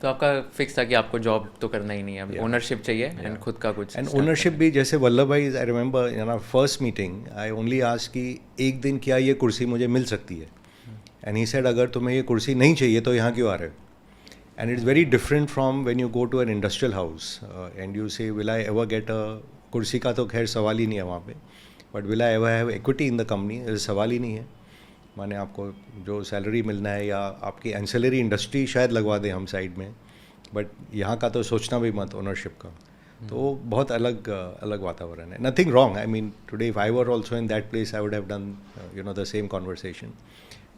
तो आपका फिक्स था कि आपको जॉब तो करना ही नहीं है, अब ओनरशिप चाहिए एंड खुद का कुछ एंड start ओनरशिप करना भी जैसे Vallabh bhai, I remember in our first meeting I only ask कि एक दिन क्या ये कुर्सी मुझे मिल सकती है, एंड ही सेड अगर तुम्हें ये कुर्सी नहीं चाहिए तो यहाँ क्यों आ रहे हो. And it's very different from when you go to an industrial house and you say, will I ever get a कुर्सी का तो खैर सवाल ही नहीं है वहाँ पे, but will I ever have equity in the company, सवाल ही नहीं है. माने आपको जो सैलरी मिलना है या आपकी एंसिलरी इंडस्ट्री शायद लगवा दें हम साइड में, बट यहाँ का तो सोचना भी मत ओनरशिप का. तो बहुत अलग अलग वातावरण है. Nothing wrong, I mean today if I were also in that place I would have done you know the same conversation.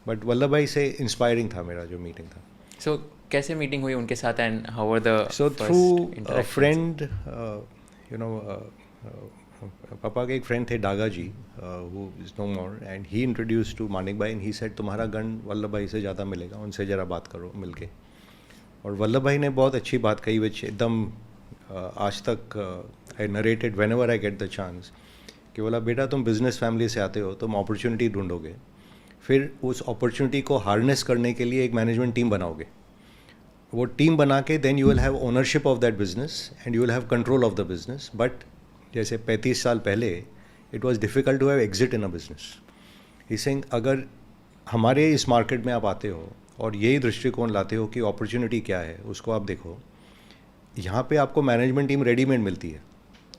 But Vallabh भाई से इंस्पायरिंग था मेरा जो मीटिंग था. सो कैसे मीटिंग हुई उनके साथ and how were the So through a friend, you know, पापा के एक फ्रेंड थे डागा जी, who is no more, and he introduced to Manik भाई and he said तुम्हारा गन वल्लभ भाई से ज़्यादा मिलेगा, उनसे ज़रा बात करो मिलके. और वल्लभ भाई ने बहुत अच्छी बात कही विच एकदम आज तक I narrated when ever I get the chance, कि बोला बेटा तुम बिजनेस फैमिली से आते हो, तुम अपॉर्चुनिटी ढूंढोगे, फिर उस अपॉर्चुनिटी को हार्नेस करने के लिए एक मैनेजमेंट टीम बनाओगे. वो टीम बना के then you will have ownership of that business and you will have control of the business. But जैसे 35 साल पहले it was difficult to have exit in a business. He saying अगर हमारे इस मार्केट में आप आते हो और यही दृष्टिकोण लाते हो कि अपॉर्चुनिटी क्या है उसको आप देखो, यहाँ पे आपको मैनेजमेंट टीम रेडीमेड मिलती है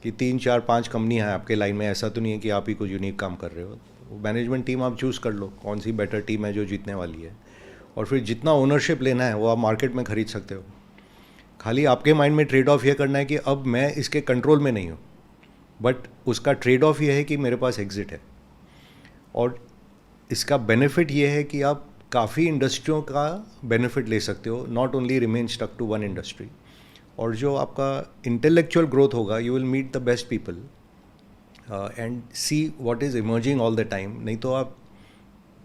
कि 3 4 5 कंपनियाँ हैं आपके लाइन में, ऐसा तो नहीं है कि आप ही कुछ यूनिक काम कर रहे हो. मैनेजमेंट टीम आप चूज़ कर लो कौन सी बेटर टीम है जो जीतने वाली है, और फिर जितना ओनरशिप लेना है वो आप मार्केट में ख़रीद सकते हो. खाली आपके माइंड में ट्रेड ऑफ ये करना है कि अब मैं इसके कंट्रोल में नहीं हूँ, बट उसका ट्रेड ऑफ ये है कि मेरे पास एग्ज़िट है. और इसका बेनिफिट ये है कि आप काफ़ी इंडस्ट्रियों का बेनिफिट ले सकते हो, not only remain stuck to one industry. और जो आपका इंटेलेक्चुअल ग्रोथ होगा, you will meet the best people and see what is emerging all the time. नहीं तो आप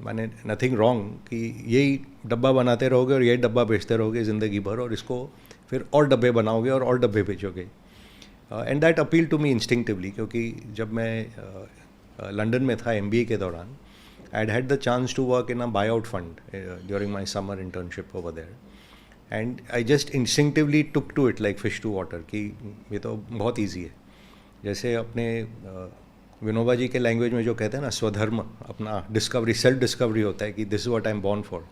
माने नथिंग रॉन्ग कि यही डब्बा बनाते रहोगे और यही डब्बा बेचते रहोगे ज़िंदगी भर, और इसको फिर और डब्बे बनाओगे और डब्बे बेचोगे. And that appeal to me instinctively, क्योंकि जब मैं लंदन में था MBA के दौरान, I had the chance to work in a buyout fund during my summer internship over there, and I just instinctively took to it like fish to water कि ये तो बहुत ईजी है. जैसे अपने विनोबा जी के लैंग्वेज में जो कहते हैं ना, स्वधर्म, अपना डिस्कवरी, सेल्फ डिस्कवरी होता है कि this is what I am born for.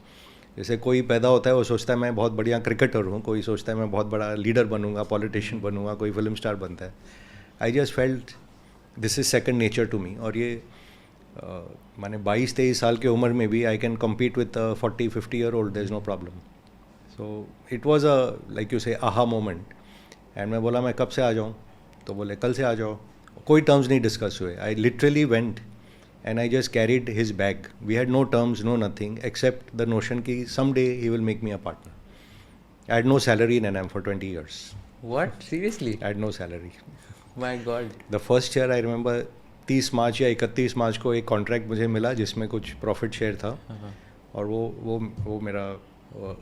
जैसे कोई पैदा होता है वो सोचता है मैं बहुत बढ़िया क्रिकेटर हूँ, कोई सोचता है मैं बहुत बड़ा लीडर बनूंगा, पॉलिटिशियन बनूंगा, कोई फिल्म स्टार बनता है. I just felt this is second nature to me. और ये मैंने 22-23 साल की उम्र में भी I can compete with 40-50 year old, there is no problem. So it was a like you say aha moment. And मैं बोला मैं कब से आ जाऊँ, तो बोले कल से आ जाओ. कोई टर्म्स नहीं डिस्कस हुए. I literally went and I just carried his bag. We had no terms, no nothing except the notion कि some day he will make me a partner. I had no salary in NM for 20 years. What, seriously? I had no salary. My God. The first year I remember 30 March या 31 मार्च को एक contract मुझे मिला जिसमें कुछ profit share था, और वो मेरा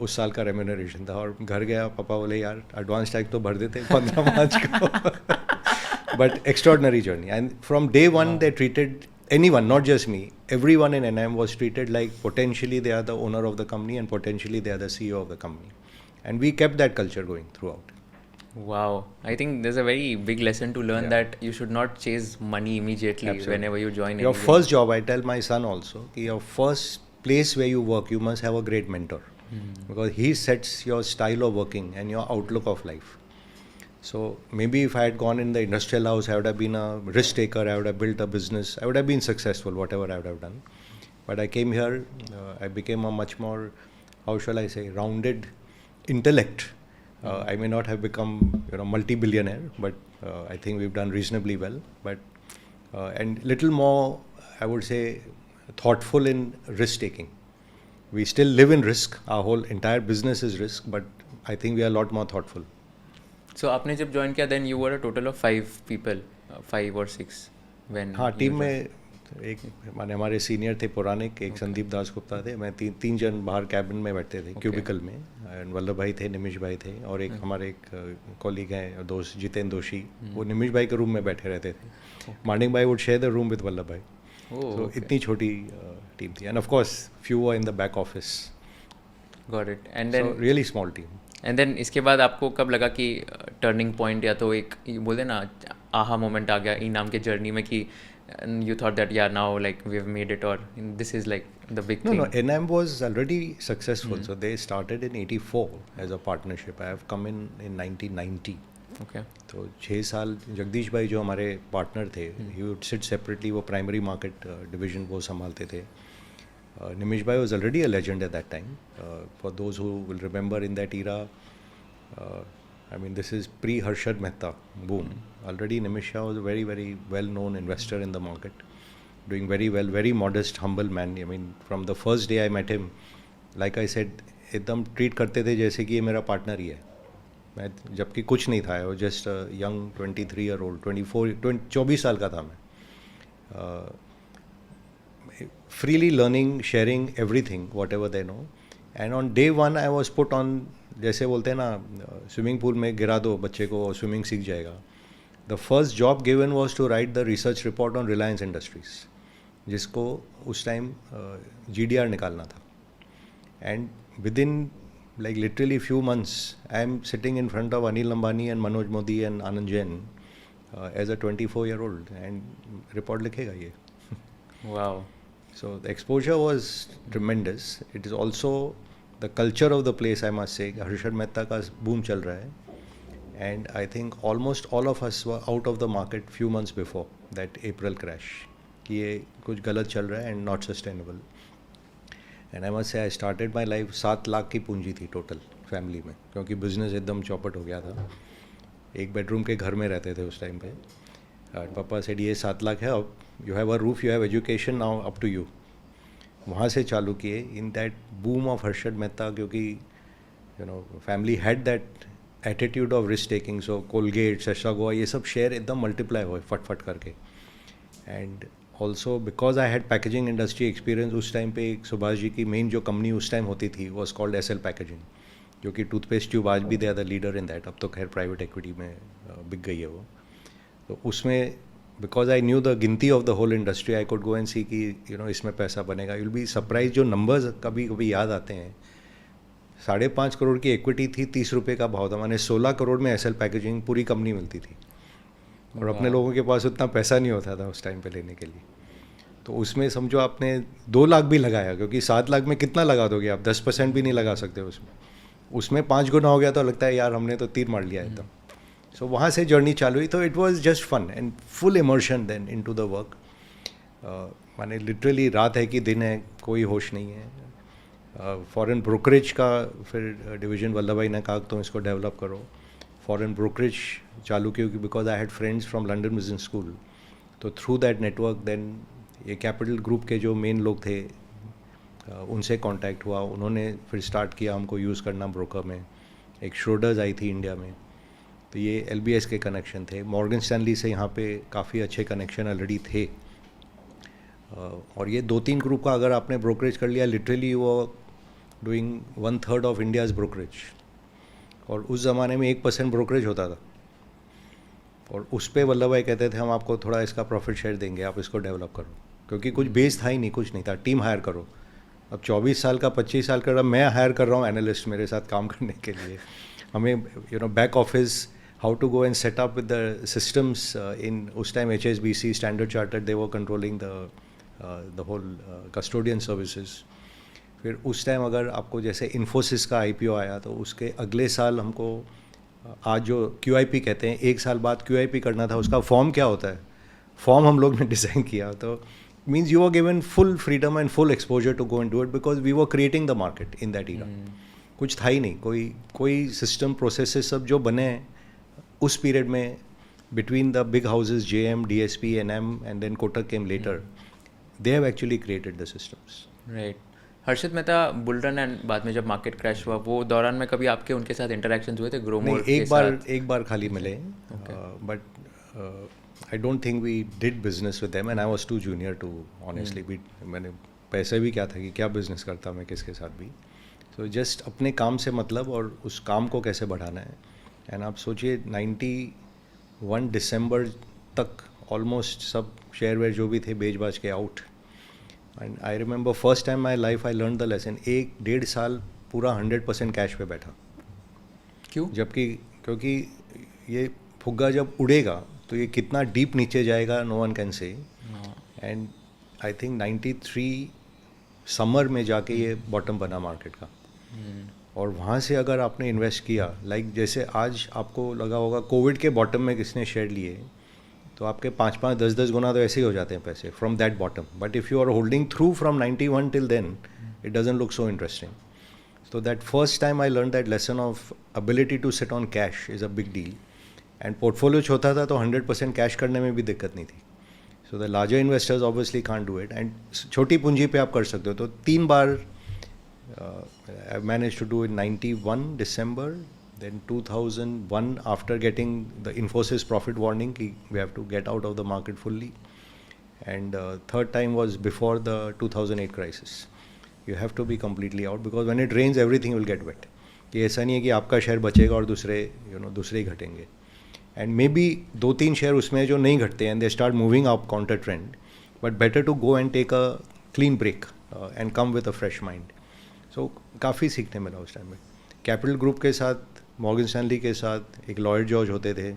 उस साल का रेम्यूनरेशन था. और घर गया, पापा बोले यार एडवांस टैक्स तो भर देते 15 मार्च को. But extraordinary journey, and from day one they treated anyone, not just me, everyone in NM was treated like potentially they are the owner of the company and potentially they are the CEO of the company, and we kept that culture going throughout. Wow, I think there's a very big lesson to learn, Yeah. that you should not chase money immediately. Absolutely. Whenever you join Your any first job, I tell my son also, कि your first place where you work, you must have a great mentor, because he sets your style of working and your outlook of life. So maybe if I had gone in the industrial house, I would have been a risk taker, I would have built a business, I would have been successful, whatever I would have done. But I came here, I became a much more, how shall I say, rounded intellect. I may not have become multi-billionaire, but I think we've done reasonably well. But and little more, I would say, thoughtful in risk taking. We still live in risk. Our whole entire business is risk, but I think we are a lot more thoughtful. So आपने जब join किया, then you were a total of 5 people, 5 or 6 when हाँ, you team joined. में एक माने हमारे senior थे पुराने, एक संदीप दास गुप्ता थे, मैं तीन जन बाहर कैबिन में बैठते थे, क्यूबिकल में. एंड वल्लभ भाई थे, निमिष भाई थे, और एक हमारे एक कॉलीग हैं दोस्त जितेंद्र दोषी, वो निमिष भाई के रूम में बैठे रहते थे. Manik bhai would share the room with Vallabh bhai. तो इतनी छोटी टीम थी. And of course few in the back office. Got it. And then So really small team. And then इसके बाद आपको कब लगा कि टर्निंग पॉइंट या तो एक ये बोलते ना आहा मोमेंट आ गया इनाम के जर्नी में कि यू थॉट दैट यार now like we have made it और this is like the big No, thing? no, NM was already successful. So they started in 84 as a partnership. I have come in 1990. Okay. तो 6 साल जगदीश भाई जो हमारे partner थे, he would sit separately, वो primary market division वो संभालते थे. Nimish bhai was already a legend at that time. For those who will remember in that era, I mean, this is pre-Harshad Mehta boom. Already Nimish Shah was a very, very well-known investor in the market, doing very well, very modest, humble man. I mean, from the first day I met him, like I said, एकदम treat करते थे जैसे कि ये मेरा partner ही है. मैं जबकि कुछ नहीं था, वो जस्ट यंग 23-year-old, 24 साल का था मैं. Freely learning, sharing everything, whatever they know. And on day one I was put on, जैसे बोलते हैं ना स्विमिंग पूल में गिरा दो बच्चे को और स्विमिंग सीख जाएगा. The first job given was to write the research report on Reliance Industries, जिसको उस टाइम GDR निकालना था. And within like literally few months I am sitting in front of Anil Ambani and Manoj Modi and Anand Jain as a 24-year-old and report likhega ye. Wow. So the exposure was tremendous. It is also the culture of the place, I must say. Harshad Mehta ka boom chal raha hai, and I think almost all of us were out of the market few months before that April crash कि ये कुछ गलत चल रहा है and not sustainable. And I must say I started my life 7 lakh की पूंजी थी टोटल फैमिली में, क्योंकि बिजनेस एकदम चौपट हो गया था. एक बेडरूम के घर में रहते थे उस टाइम पे. पापा सेड ये 7 लाख है, अब you have a roof, you have education, now up to you. वहाँ से चालू किए in that boom of Harshad Mehta, क्योंकि you know family had that attitude of risk taking. So Colgate, Sesa Goa, ये सब शेयर एकदम मल्टीप्लाई हुए फट करके. And also because I had packaging industry experience. उस टाइम पे सुभाष जी की मेन जो कंपनी उस टाइम होती थी वॉज कॉल्ड SL पैकेजिंग, जो कि टूथपेस्ट ट्यूब आज भी they are the leader in that. अब तो खैर प्राइवेट इक्विटी में बिक गई है वो. तो उसमें बिकॉज आई न्यू द गिनती of the whole industry, I could go and see कि यू नो इसमें पैसा बनेगा. यू विल बी सरप्राइज जो नंबर्स कभी कभी याद आते हैं. 5.5 करोड़ की इक्विटी थी, 30 रुपये का भाव था. मैंने 16 करोड़ में SL पैकेजिंग पूरी कंपनी मिलती थी, और अपने लोगों के पास उतना पैसा नहीं होता था उस टाइम पे लेने के लिए. तो उसमें समझो आपने 2 लाख भी लगाया, क्योंकि 7 लाख में कितना लगा दोगे आप, 10% भी नहीं लगा सकते उसमें 5 गुना हो गया तो लगता है यार हमने तो तीर मार लिया एकदम. सो वहाँ से जर्नी चालू हुई. तो it was just fun and full immersion then into the work. माने लिटरली रात है कि दिन है, कोई होश नहीं है. फॉरेन ब्रोकरेज का फिर डिवीज़न वल्लभ भाई ने कहा तुम इसको डेवलप करो. फॉरेन ब्रोकरेज चालू क्योंकि because I had friends from London business school. तो थ्रू दैट नेटवर्क देन ये कैपिटल ग्रुप के जो मेन लोग थे उनसे कांटेक्ट हुआ. उन्होंने फिर स्टार्ट किया हमको यूज़ करना ब्रोकर में. एक श्रोडर्स आई थी इंडिया में, तो ये LBS के कनेक्शन थे. मॉर्गन स्टैनली से यहाँ पे काफ़ी अच्छे कनेक्शन ऑलरेडी थे. और ये 2-3 ग्रुप का अगर आपने ब्रोकरेज कर लिया, लिटरली वो डूइंग 1/3 ऑफ इंडियाज़ ब्रोकरेज. और उस ज़माने में 1% ब्रोकरेज होता था, और उस पर वल्लभ भाई कहते थे हम आपको थोड़ा इसका प्रॉफिट शेयर देंगे, आप इसको डेवलप करो. क्योंकि कुछ बेस था ही नहीं, कुछ नहीं था. टीम हायर करो. अब 24 साल का 25 साल का मैं हायर कर रहा हूँ एनालिस्ट मेरे साथ काम करने के लिए. हमें you know back office, how to go and set up with the systems. In उस time HSBC, Standard Chartered, they were controlling the whole custodian services. फिर उस टाइम अगर आपको जैसे इन्फोसिस का IPO आया, तो उसके अगले साल हमको आज जो QIP कहते हैं, 1 साल बाद QIP करना था. उसका फॉर्म क्या होता है, फॉर्म हम लोग ने डिज़ाइन किया. तो means you are given full freedom and full exposure to go and do it, because we were creating the market in that era. कुछ था ही नहीं, कोई सिस्टम प्रोसेसेस सब जो बने उस पीरियड में between the big houses JM, DSP, NM and then Kotak came later. They have actually created the systems. Right. Harshad Mehta bull run and बाद में जब मार्केट क्रैश हुआ, वो दौरान में कभी आपके उनके साथ इंटरेक्शन हुए थे ग्रोमोर के साथ? एक बार खाली मिले, but I don't think we did business with them and I was too junior to honestly be. मैंने पैसे भी क्या था कि क्या बिजनेस करता मैं किसके साथ भी. सो जस्ट अपने काम से मतलब, और उस काम को कैसे बढ़ाना है. एंड आप सोचिए 91 दिसंबर तक ऑलमोस्ट सब शेयर वेयर जो भी थे बेच बाज के out. And I remember first time my life I learn the lesson. 1-1.5 साल पूरा 100% कैश पे बैठा. क्यों? जबकि क्योंकि ये फुग्गा जब उड़ेगा तो ये कितना डीप नीचे जाएगा no one can say. And I think 93 summer में जाके ये बॉटम बना मार्केट का. और वहाँ से अगर आपने इन्वेस्ट किया, लाइक जैसे आज आपको लगा होगा कोविड के बॉटम में किसने शेयर लिए, तो आपके 5-5, 10-10 गुना तो ऐसे ही हो जाते हैं पैसे from that bottom. But if you are holding through from 91 till then, it doesn't look so interesting. So that first time I learned that lesson of ability to sit on cash is a big deal. And portfolio छोटा था तो 100% cash करने में भी दिक्कत नहीं थी. So the larger investors obviously can't do it. And छोटी पूंजी पे आप कर सकते हो. तो 3 बार I managed to do it 91 December, then 2001 after getting the Infosys profit warning कि we have to get out of the market fully. And third time was before the 2008 crisis. You have to be completely out because when it rains everything will get wet. ये ऐसा नहीं है कि आपका share बचेगा और दूसरे ही घटेंगे. एंड मे बी 2-3 शेयर उसमें जो नहीं घटते and they start moving up counter trend, but better to go and take a clean break and come with a fresh mind. So काफ़ी सीखने मिला उस टाइम में. कैपिटल ग्रुप के साथ, मॉर्गन स्टैनली के साथ एक लॉयड जॉर्ज होते थे.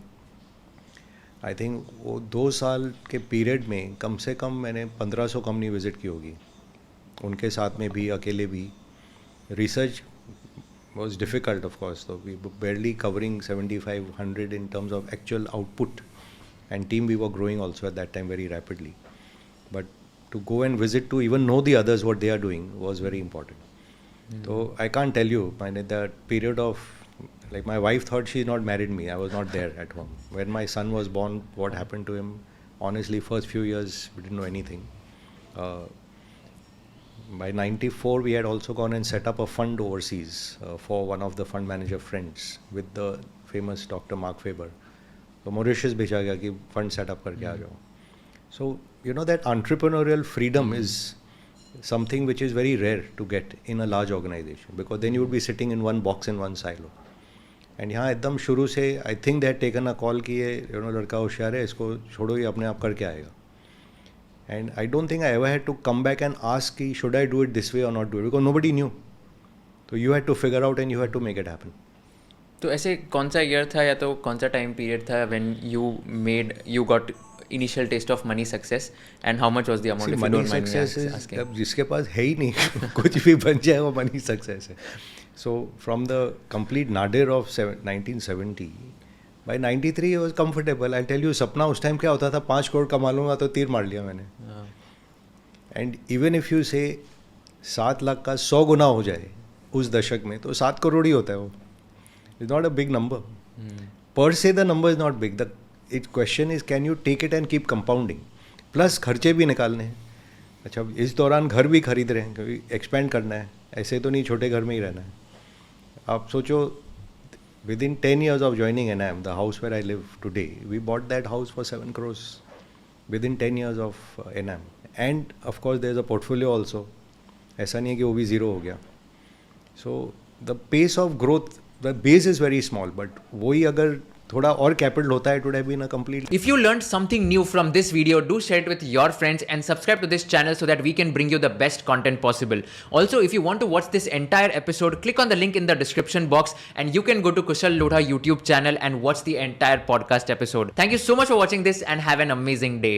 आई थिंक वो 2 साल के पीरियड में कम से कम मैंने 1500 कंपनी विज़िट की होगी, उनके साथ में भी, अकेले भी. Research was difficult of course, तो we barely covering 75-100 in terms of actual output, and team we were growing also at that time very rapidly. But to go and visit, to even know the others what they are doing was very important. So I can't tell you, that period of, like, my wife thought she not married me. I was not there at home. When my son was born, what happened to him, honestly, first few years we didn't know anything. By 94 we had also gone and set up a fund overseas for one of the fund manager friends with the famous Dr. Mark Faber. तो Mauritius भेजा गया कि fund set up करके आ जाओ. So that entrepreneurial freedom is something which is very rare to get in a large organization, because then you would be sitting in one box in one silo. And यहाँ एकदम शुरू से I think they had taken a call कि ये लड़का होशियार है, इसको छोड़ो, ये अपने आप करके आएगा. And I don't think I ever had to come back and ask कि should I do it this way or not do it, because nobody knew. So you had to figure out and you had to make it happen. तो ऐसे कौन सा year था या तो कौन सा टाइम पीरियड था when you got initial taste of money success, and how much was the amount? See, if you money don't mind me success is asking. अब जिसके पास है ही नहीं कुछ भी बन जाए वो money success है. So from the complete nadir of 1970, by 93 I was comfortable. I'll tell you, सपना उस टाइम क्या होता था, 5 करोड़ कमा लूँगा तो तीर मार लिया मैंने. एंड इवन इफ़ यू से 7 लाख का 100 गुना हो जाए उस दशक में, तो 7 करोड़ ही होता है. वो is not a big number. पर say the number is not big. The it question is can you take it and keep compounding. Plus खर्चे भी निकालने हैं. अच्छा, इस दौरान घर भी खरीद रहे हैं क्योंकि एक्सपेंड करना है, ऐसे तो नहीं छोटे घर में ही रहना है. आप सोचो, within 10 years of joining NIM, the house where I live today, we bought that house for 7 crores within 10 years of NIM. And of course there's a portfolio also. ऐसा नहीं है कि वो भी ज़ीरो हो गया. So the pace of growth, the base is very small, but वही अगर थोड़ा और कैपिटल होता है, it would have been a complete. If you learned something new from this video, do share it with your friends and subscribe to this channel so that we can bring you the best content possible. Also, if you want to watch this entire episode, click on the link in the description box and you can go to Kushal Lodha YouTube channel and watch the entire podcast episode. Thank you so much for watching this and have an amazing day.